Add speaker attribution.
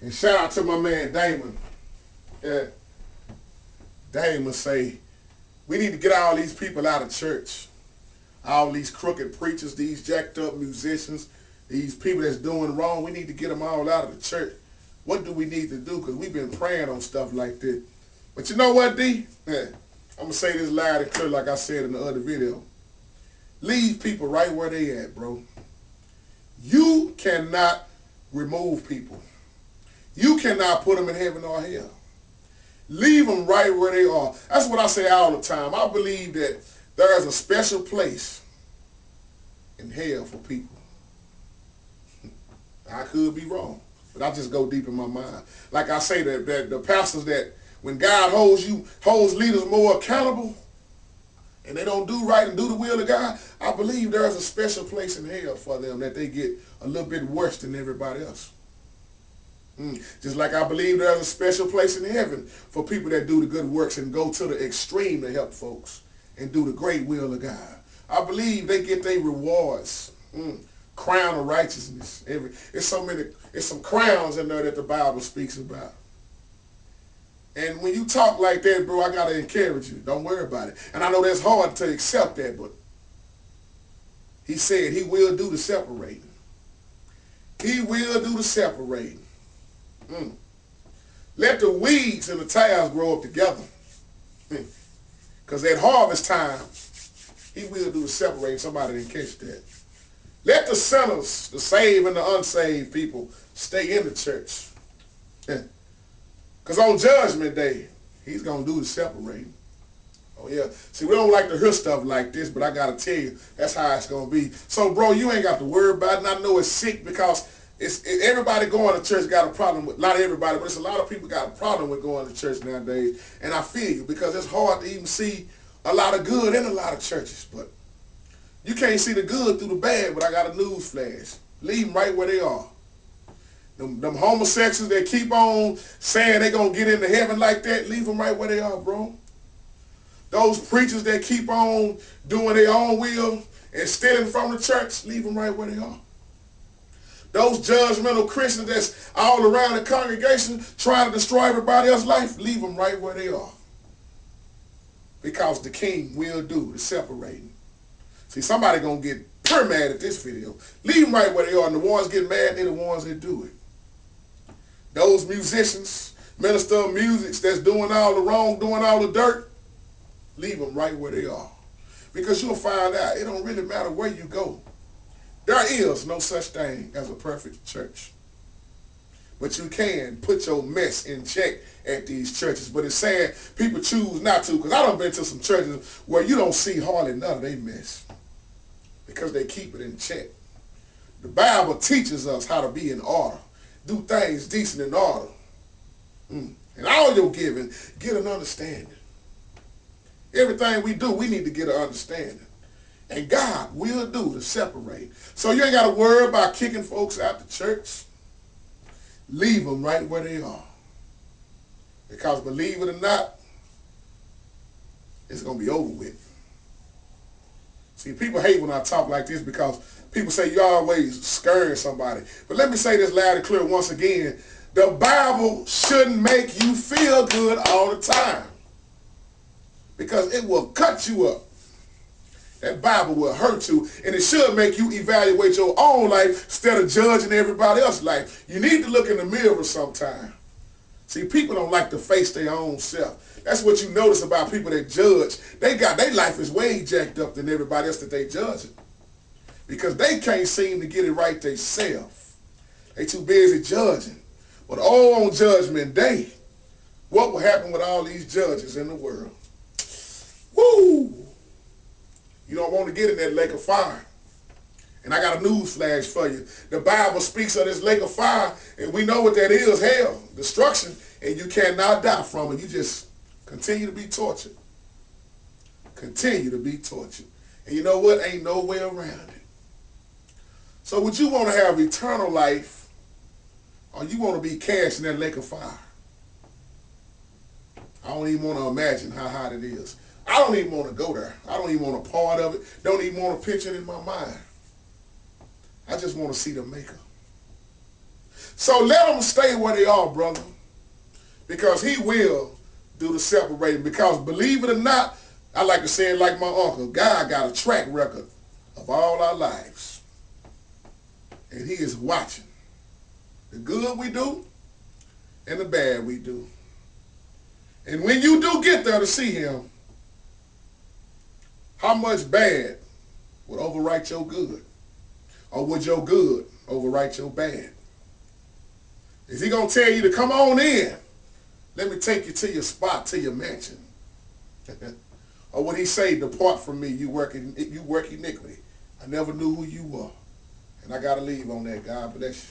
Speaker 1: And shout out to my man Damon. Yeah, Damon say, we need to get all these people out of church. All these crooked preachers, these jacked up musicians, these people that's doing wrong, we need to get them all out of the church. What do we need to do? Because we've been praying on stuff like this. But you know what, D? Yeah, I'm going to say this loud and clear like I said in the other video. Leave people right where they at, bro. You cannot remove people. You cannot put them in heaven or hell. Leave them right where they are. That's what I say all the time. I believe that there is a special place in hell for people. I could be wrong, but I just go deep in my mind. Like I say, that the pastors that when God holds leaders more accountable, and they don't do right and do the will of God, I believe there is a special place in hell for them that they get a little bit worse than everybody else. Just like I believe there's a special place in heaven for people that do the good works and go to the extreme to help folks and do the great will of God. I believe they get their rewards. Crown of righteousness. It's some crowns in there that the Bible speaks about. And when you talk like that, bro, I got to encourage you. Don't worry about it. And I know that's hard to accept that, but he said he will do the separating. He will do the separating. Let the weeds and the tares grow up together. Because at harvest time, he will do the separating. Somebody didn't catch that. Let the sinners, the saved and the unsaved people, stay in the church. Because on Judgment Day, he's going to do the separating. Oh, yeah. See, we don't like to hear stuff like this, but I got to tell you, that's how it's going to be. So, bro, you ain't got to worry about it. And I know it's sick because everybody going to church got a problem with, not everybody, but it's a lot of people got a problem with going to church nowadays. And I feel you because it's hard to even see a lot of good in a lot of churches. But you can't see the good through the bad, but I got a news flash. Leave them right where they are. Them homosexuals that keep on saying they going to get into heaven like that, leave them right where they are, bro. Those preachers that keep on doing their own will and stealing from the church, leave them right where they are. Those judgmental Christians that's all around the congregation trying to destroy everybody else's life, leave them right where they are. Because the king will do the separating. See, somebody going to get pure mad at this video. Leave them right where they are, and the ones get mad, they're the ones that do it. Those musicians, minister of music that's doing all the wrong, doing all the dirt, leave them right where they are. Because you'll find out it don't really matter where you go. There is no such thing as a perfect church. But you can put your mess in check at these churches. But it's sad people choose not to, because I done been to some churches where you don't see hardly none of their mess. Because they keep it in check. The Bible teaches us how to be in order. Do things decent in order. And all your giving, get an understanding. Everything we do, we need to get an understanding. And God will do to separate. So you ain't got to worry about kicking folks out the church. Leave them right where they are. Because believe it or not, it's going to be over with. See, people hate when I talk like this because people say you always scaring somebody. But let me say this loud and clear once again. The Bible shouldn't make you feel good all the time. Because it will cut you up. That Bible will hurt you, and it should make you evaluate your own life instead of judging everybody else's life. You need to look in the mirror sometime. See, people don't like to face their own self. That's what you notice about people that judge. Their life is way jacked up than everybody else that they judging. Because they can't seem to get it right themselves. They too busy judging. But on Judgment Day, what will happen with all these judges in the world? Woo! You don't want to get in that lake of fire. And I got a news flash for you. The Bible speaks of this lake of fire, and we know what that is, hell, destruction, and you cannot die from it. You just continue to be tortured. Continue to be tortured. And you know what? Ain't no way around it. So would you want to have eternal life, or you want to be cast in that lake of fire? I don't even want to imagine how hot it is. I don't even want to go there. I don't even want a part of it. Don't even want to picture it in my mind. I just want to see the maker. So let them stay where they are, brother, because he will do the separating. Because believe it or not, I like to say it like my uncle, God got a track record of all our lives. And he is watching the good we do and the bad we do. And when you do get there to see him, how much bad would overwrite your good? Or would your good overwrite your bad? Is he going to tell you to come on in? Let me take you to your spot, to your mansion. Or would he say, depart from me, you work iniquity. I never knew who you were. And I got to leave on that. God bless you.